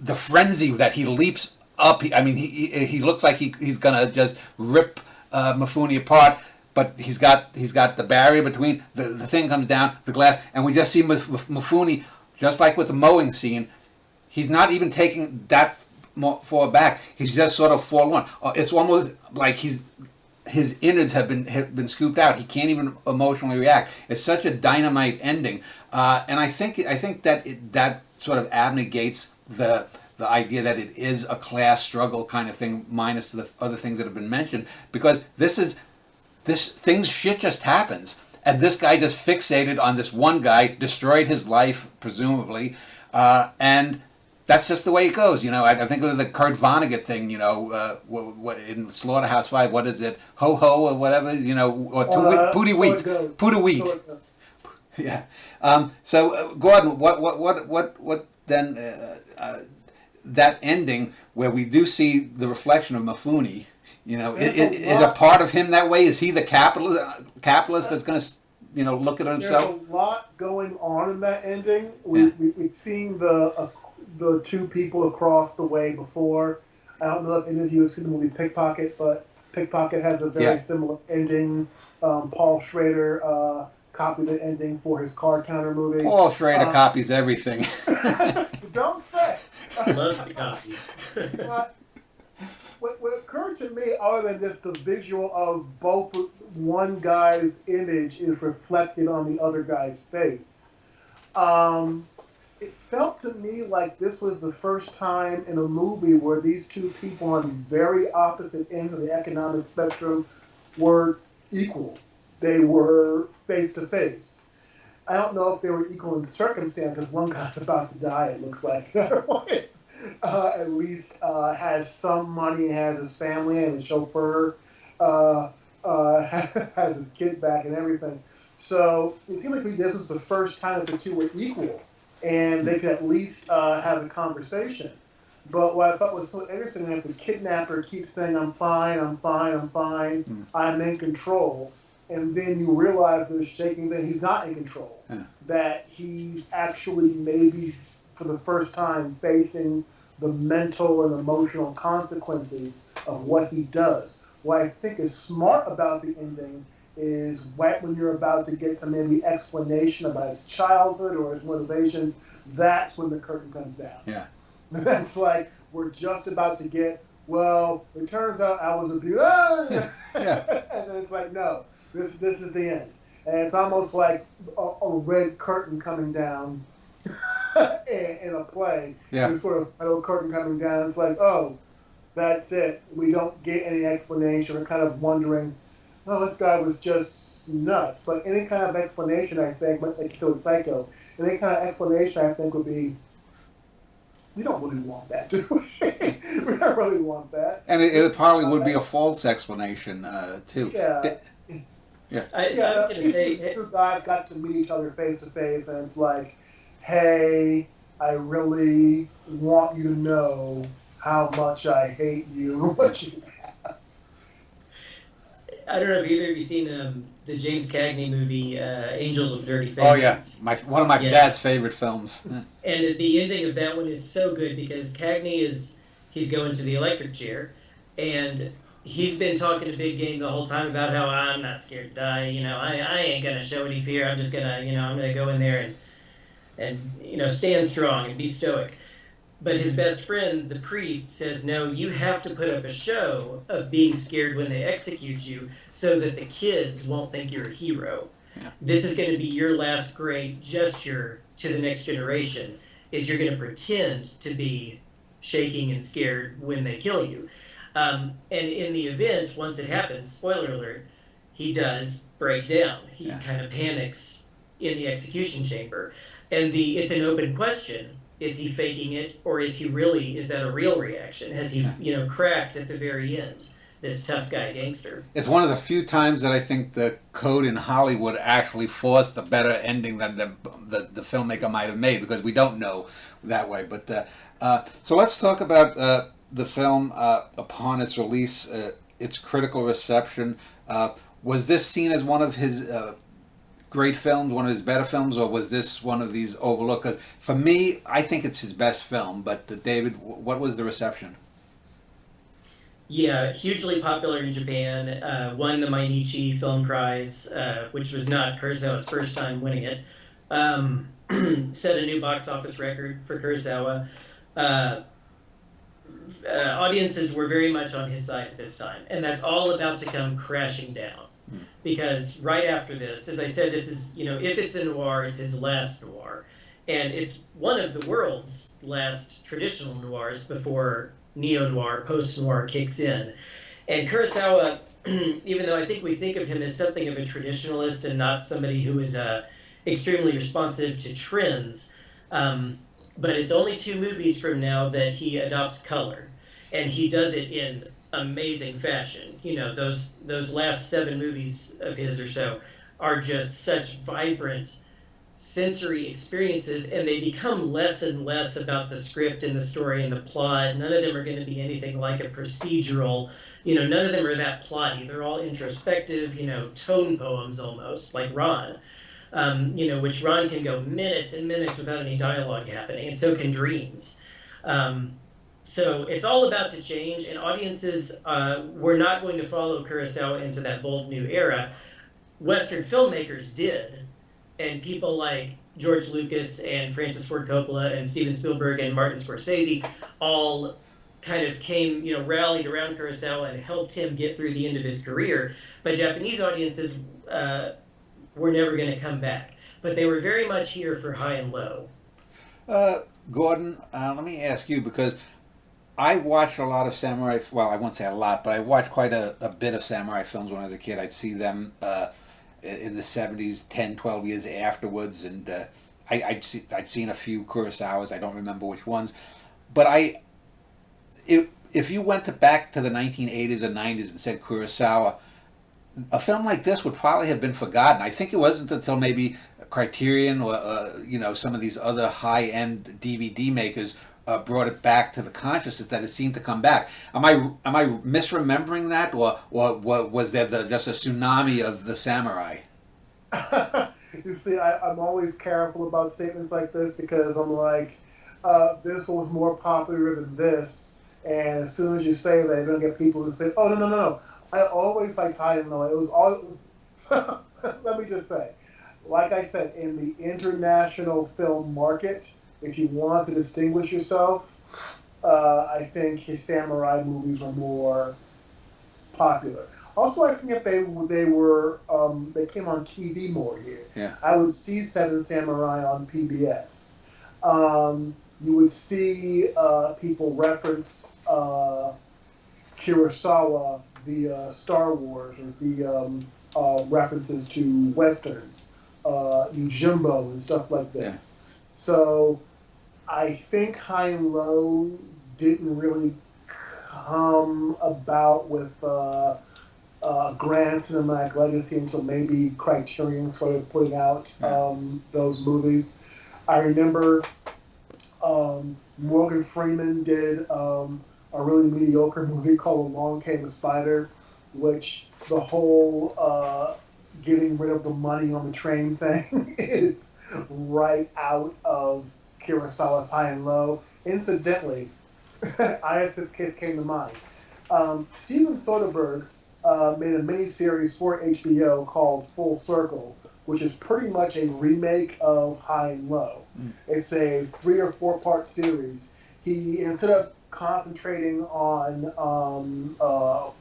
the frenzy that he leaps up. He looks like he's going to just rip Mifune apart. But he's got the barrier between the thing comes down, the glass, and we just see Mifune, just like with the mowing scene, he's not even taking that far back. He's just sort of forlorn. It's almost like his innards have been scooped out. He can't even emotionally react. It's such a dynamite ending, and I think that sort of abnegates the idea that it is a class struggle kind of thing, minus the other things that have been mentioned, because shit just happens, and this guy just fixated on this one guy, destroyed his life presumably, and that's just the way it goes. I think of the Kurt Vonnegut thing. In Slaughterhouse-Five, what is it, ho ho or whatever? Pooty wheat. Yeah. So Gordon, what then? That ending where we do see the reflection of Mifune. Is a part of him that way? Is he the capitalist that's going to, look at himself? There's a lot going on in that ending. We've seen the two people across the way before. I don't know if any of you have seen the movie Pickpocket, but Pickpocket has a very similar ending. Paul Schrader copied the ending for his Card Counter movie. Paul Schrader copies everything. Don't say. Loves to copy. What occurred to me, other than just the visual of both one guy's image is reflected on the other guy's face, it felt to me like this was the first time in a movie where these two people on very opposite ends of the economic spectrum were equal. They were face to face. I don't know if they were equal in circumstance, because one guy's about to die, it looks like. The other one is. At least has some money, has his family and his chauffeur, has his kid back and everything. So it seemed like this was the first time that the two were equal, and they could at least have a conversation. But what I thought was so interesting is the kidnapper keeps saying, I'm fine, I'm fine, I'm fine, I'm in control. And then you realize with the shaking that he's not in control, that he's actually maybe for the first time facing the mental and emotional consequences of what he does. What I think is smart about the ending is right when you're about to get some maybe explanation about his childhood or his motivations, that's when the curtain comes down. Yeah. That's like, we're just about to get, well, it turns out I was abused. Yeah. And then it's like, no, this is the end. And it's almost like a red curtain coming down in a play. Yeah. This sort of metal curtain coming down. It's like, oh, that's it. We don't get any explanation. We're kind of wondering, oh, this guy was just nuts. But any kind of explanation, I think, like Killed Psycho, any kind of explanation, I think, would be, we don't really want that, do we? We don't really want that. And it probably would be a false explanation, too. Yeah. Yeah. I was going to say... Two guys got to meet each other face to face, and it's like, hey, I really want you to know how much I hate you. I don't know if either of you seen the James Cagney movie, Angels with Dirty Faces. Oh, yeah. One of my dad's favorite films. And the ending of that one is so good because Cagney is he's going to the electric chair, and he's been talking a big game the whole time about how I'm not scared to die. I ain't gonna show any fear. I'm just gonna, I'm gonna go in there and stand strong and be stoic. But his best friend, the priest, says, no, you have to put up a show of being scared when they execute you so that the kids won't think you're a hero. Yeah. This is going to be your last great gesture to the next generation, is you're going to pretend to be shaking and scared when they kill you. And in the event, once it happens, spoiler alert, he does break down. He kind of panics in the execution chamber. And it's an open question. Is he faking it, or is that a real reaction? Has he, cracked at the very end, this tough guy gangster? It's one of the few times that I think the code in Hollywood actually forced a better ending than the filmmaker might have made, because we don't know that way. But so let's talk about the film upon its release, its critical reception. Was this seen as one of his great films, one of his better films, or was this one of these overlooked? 'Cause for me, I think it's his best film. But David, what was the reception? Yeah, hugely popular in Japan. Won the Mainichi Film Prize, which was not Kurosawa's first time winning it. Set a new box office record for Kurosawa. Audiences were very much on his side at this time, and that's all about to come crashing down. Because right after this, as I said, this is, if it's a noir, it's his last noir. And it's one of the world's last traditional noirs before neo-noir, post-noir kicks in. And Kurosawa, even though I think we think of him as something of a traditionalist and not somebody who is extremely responsive to trends, but it's only 2 movies from now that he adopts color. And he does it in amazing fashion. Those last 7 movies of his or so are just such vibrant sensory experiences, and they become less and less about the script and the story and the plot. None of them are going to be anything like a procedural. None of them are that plotty. They're all introspective, tone poems almost, like Ron. Which Ron can go minutes and minutes without any dialogue happening, and so can Dreams. So it's all about to change, and audiences were not going to follow Kurosawa into that bold new era. Western filmmakers did, and people like George Lucas and Francis Ford Coppola and Steven Spielberg and Martin Scorsese all kind of came, rallied around Kurosawa and helped him get through the end of his career. But Japanese audiences were never going to come back. But they were very much here for high and low. Gordon, let me ask you, because I watched a lot of samurai. Well, I won't say a lot, but I watched quite a bit of samurai films when I was a kid. I'd see them in the 70s, 10, 12 years afterwards, and I'd seen a few Kurosawas. I don't remember which ones, but if you went back to the 1980s or 90s and said Kurosawa, a film like this would probably have been forgotten. I think it wasn't until maybe Criterion or some of these other high-end DVD makers brought it back to the consciousness that it seemed to come back. Am I misremembering that, or was there just a tsunami of the samurai? You see, I'm always careful about statements like this, because I'm like, this one was more popular than this, and as soon as you say that, you're going to get people who say, oh, no. I always liked High and Low. It was all, let me just say, like I said, in the international film market, if you want to distinguish yourself, I think his samurai movies were more popular. Also, I think if they came on TV more here. Yeah. I would see Seven Samurai on PBS. You would see people reference Kurosawa via Star Wars, or via references to westerns, Yojimbo and stuff like this. Yeah. So I think High and Low didn't really come about with grand cinematic legacy until maybe Criterion started putting out those movies. I remember Morgan Freeman did a really mediocre movie called Along Came a Spider, which the whole getting rid of the money on the train thing is right out of Kurosawa's High and Low. Incidentally, This case came to mind. Steven Soderbergh made a miniseries for HBO called Full Circle, which is pretty much a remake of High and Low. It's a 3 or 4 part series. He instead of concentrating on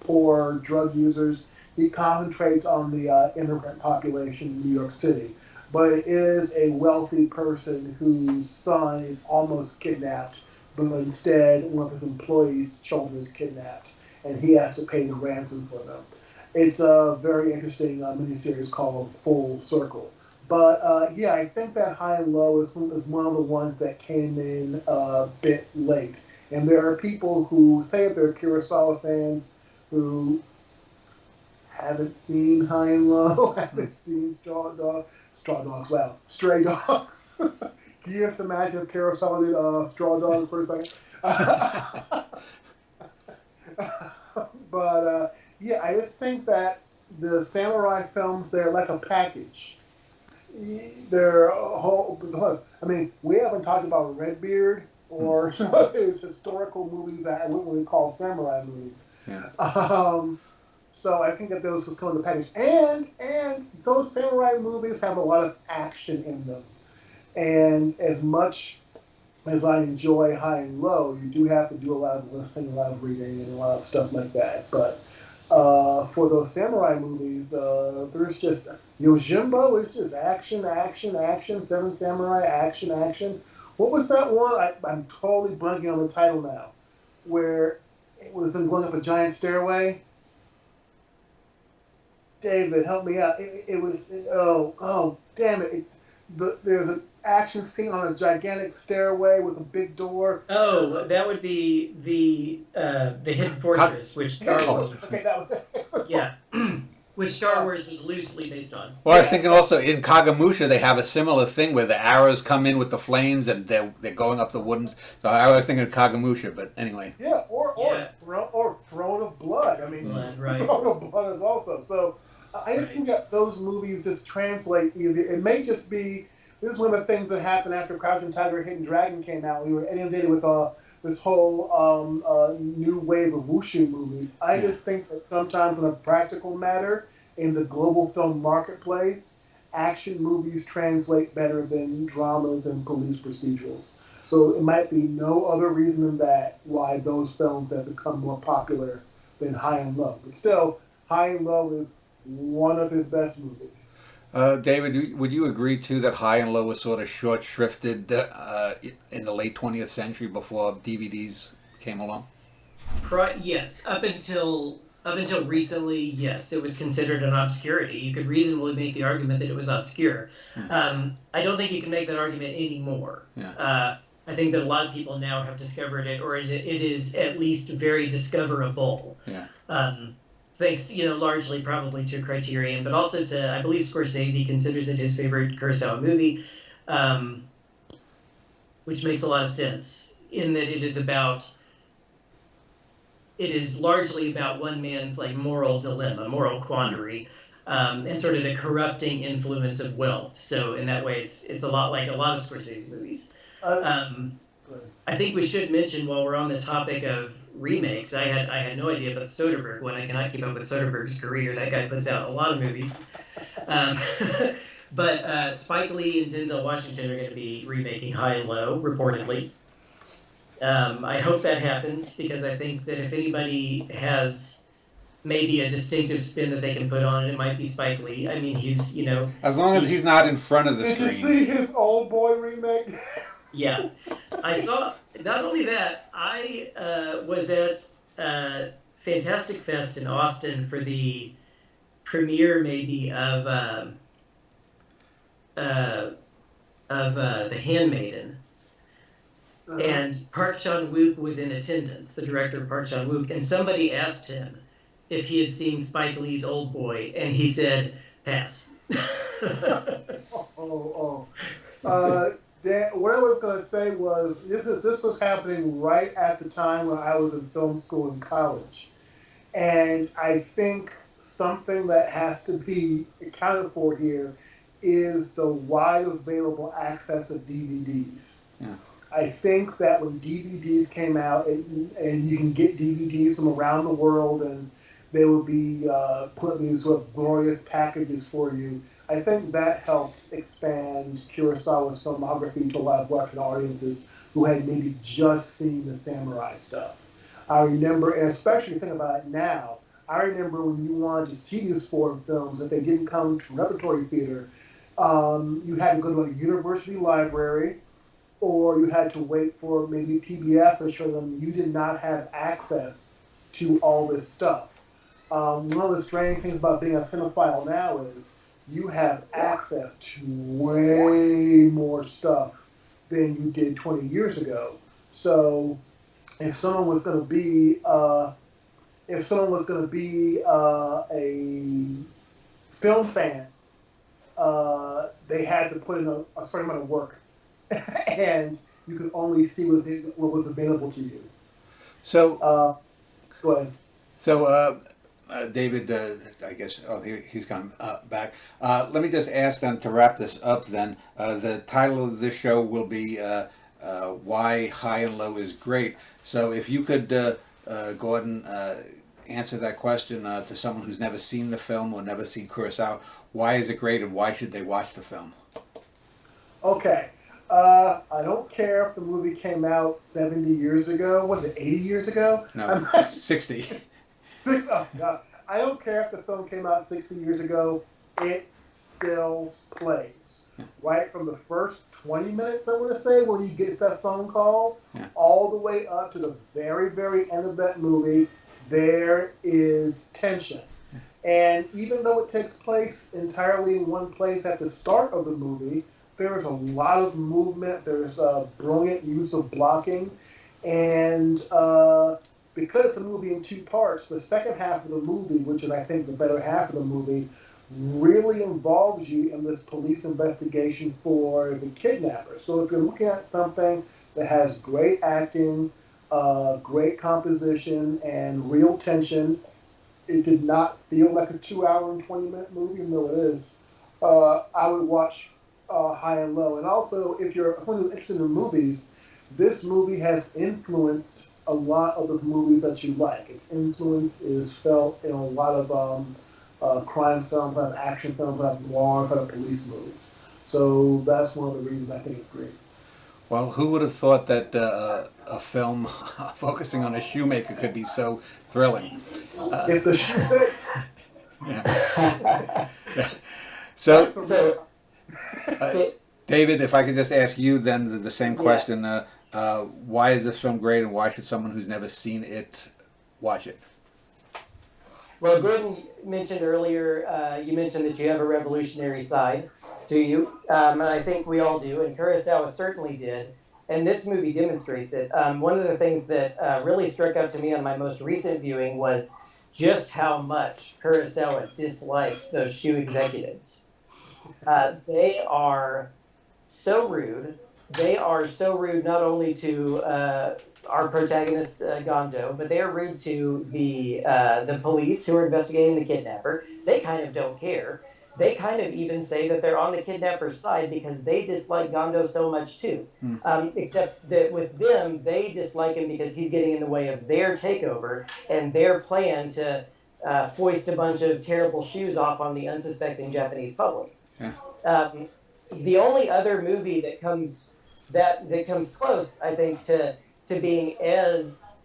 poor drug users, he concentrates on the immigrant population in New York City. But it is a wealthy person whose son is almost kidnapped, but instead one of his employees' children is kidnapped, and he has to pay the ransom for them. It's a very interesting miniseries called Full Circle. But yeah, I think that High and Low is one of the ones that came in a bit late. And there are people who say that they're Kurosawa fans who haven't seen High and Low, haven't seen Straw Dogs, well, Stray Dogs. Can you just imagine if Kurosawa did Straw Dogs for a second? But yeah, I just think that the samurai films, they're like a package. They're a whole. I mean, we haven't talked about Redbeard or some of his historical movies that we call samurai movies. Yeah. So I think that those would come in the package, and those samurai movies have a lot of action in them. And as much as I enjoy High and Low, you do have to do a lot of listening, a lot of reading, and a lot of stuff like that. But for those samurai movies, there's just Yojimbo. It's just action, action, action. Seven Samurai, action, action. What was that one? I'm totally blanking on the title now, where it was them going up a giant stairway. David, help me out. It was damn it. There's an action scene on a gigantic stairway with a big door. Oh, that would be the Hidden Fortress, which Star Wars. Okay, that was it. Yeah, which Star Wars was loosely based on. Well, I was thinking also in Kagamusha they have a similar thing where the arrows come in with the flames and they're going up the wooden. So I was thinking of Kagamusha, but anyway. Yeah, or Throne of Blood. I mean, Blood, right. Throne of Blood is also so. I just think that those movies just translate easier. It may just be this is one of the things that happened after Crouching Tiger, Hidden Dragon came out. We were inundated with this whole new wave of wushu movies. I just think that sometimes, in a practical matter, in the global film marketplace, action movies translate better than dramas and police procedurals. So it might be no other reason than that why those films have become more popular than High and Low. But still, High and Low is one of his best movies. David, would you agree too that High and Low was sort of short shrifted in the late 20th century before DVDs came along? Yes, up until recently, yes, it was considered an obscurity. You could reasonably make the argument that it was obscure. I don't think you can make that argument anymore. Yeah. I think that a lot of people now have discovered it, or it is at least very discoverable. Yeah. Thanks, largely probably to Criterion, but also to, I believe Scorsese considers it his favorite Kurosawa movie, which makes a lot of sense in that it is largely about one man's moral dilemma, moral quandary, and sort of the corrupting influence of wealth. So in that way, it's a lot like a lot of Scorsese movies. I think we should mention while we're on the topic of remakes, I had no idea about the Soderbergh one. I cannot keep up with Soderbergh's career. That guy puts out a lot of movies. But Spike Lee and Denzel Washington are going to be remaking High and Low, reportedly. I hope that happens because I think that if anybody has maybe a distinctive spin that they can put on it, it might be Spike Lee. I mean, he's, as long as he's not in front of the screen. Did you see his Old Boy remake? Yeah. I saw, not only that, I was at Fantastic Fest in Austin for the premiere maybe of The Handmaiden. And Park Chan-wook was in attendance, the director Park Chan-wook, and somebody asked him if he had seen Spike Lee's Old Boy, and he said, pass. What I was going to say was this was happening right at the time when I was in film school in college. And I think something that has to be accounted for here is the wide available access of DVDs. Yeah. I think that when DVDs came out, and you can get DVDs from around the world, and they will be put in these sort of glorious packages for you. I think that helped expand Kurosawa's filmography to a lot of Western audiences who had maybe just seen the samurai stuff. I remember, and especially think about it now, I remember when you wanted to see these foreign films, if they didn't come to repertory theater, you had to go to a university library, or you had to wait for maybe PBS to show them you did not have access to all this stuff. One of the strange things about being a cinephile now is you have access to way more stuff than you did 20 years ago. So if someone was going to be a film fan, they had to put in a certain amount of work, and you could only see what was available to you. So, Go ahead. so David, I guess, he's come back. Let me just ask them to wrap this up then. The title of this show will be Why High and Low is Great. So if you could, Gordon, answer that question to someone who's never seen the film or never seen Kurosawa, why is it great and why should they watch the film? Okay. I don't care if the movie came out 70 years ago. Was it 80 years ago? No, 60. Oh, God. I don't care if the film came out 60 years ago. It still plays. Yeah. Right from the first 20 minutes, I want to say, when you get that phone call, Yeah. all the way up to the very, very end of that movie, there is tension. And even though it takes place entirely in one place at the start of the movie, there's a lot of movement. There's a brilliant use of blocking. And because the movie in two parts, the second half of the movie, which is, I think, the better half of the movie, really involves you in this police investigation for the kidnapper. So if you're looking at something that has great acting, great composition, and real tension, it did not feel like a 2 hour and 20-minute movie, even though it is. I would watch High and Low. And also, if you're someone who's interested in movies, this movie has influenced a lot of the movies that you like. Its influence is felt in a lot of crime films, action films, noir, police movies. So that's one of the reasons I think it's great. Well, who would have thought that a film focusing on a shoemaker could be so thrilling? If the shoe fits. Yeah. So, David, if I could just ask you then the same question, why is this film great and why should someone who's never seen it watch it? Well, Gordon mentioned earlier, you mentioned that you have a revolutionary side to you, and I think we all do, and Kurosawa certainly did, and this movie demonstrates it. One of the things that really struck out to me on my most recent viewing was just how much Kurosawa dislikes those shoe executives. They are so rude. They are so rude not only to our protagonist Gondo, but they are rude to the police who are investigating the kidnapper. They kind of don't care. They kind of even say that they're on the kidnapper's side because they dislike Gondo so much too. Except that with them, they dislike him because he's getting in the way of their takeover and their plan to foist a bunch of terrible shoes off on the unsuspecting Japanese public. Yeah. The only other movie that comes close, I think, to being as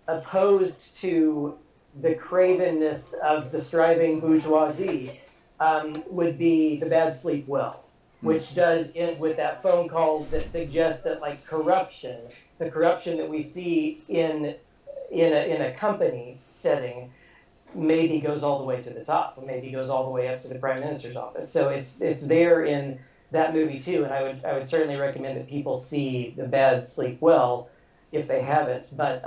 opposed to the cravenness of the striving bourgeoisie would be The Bad Sleep Well, which does end with that phone call that suggests that, like, the corruption that we see in a company setting maybe goes all the way to the top, maybe goes all the way up to the prime minister's office. So it's there in that movie too, and I would certainly recommend that people see The Bad Sleep Well if they haven't. But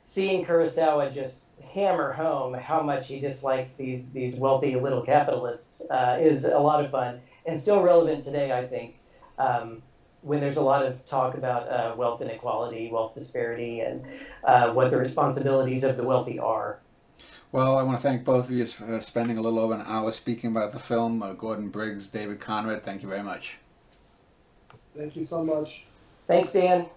seeing Kurosawa just hammer home how much he dislikes these wealthy little capitalists is a lot of fun and still relevant today, I think, when there's a lot of talk about wealth inequality, wealth disparity, and what the responsibilities of the wealthy are. Well, I want to thank both of you for spending a little over an hour speaking about the film. Gordon Briggs, David Conrad, thank you very much. Thank you so much. Thanks, Dan.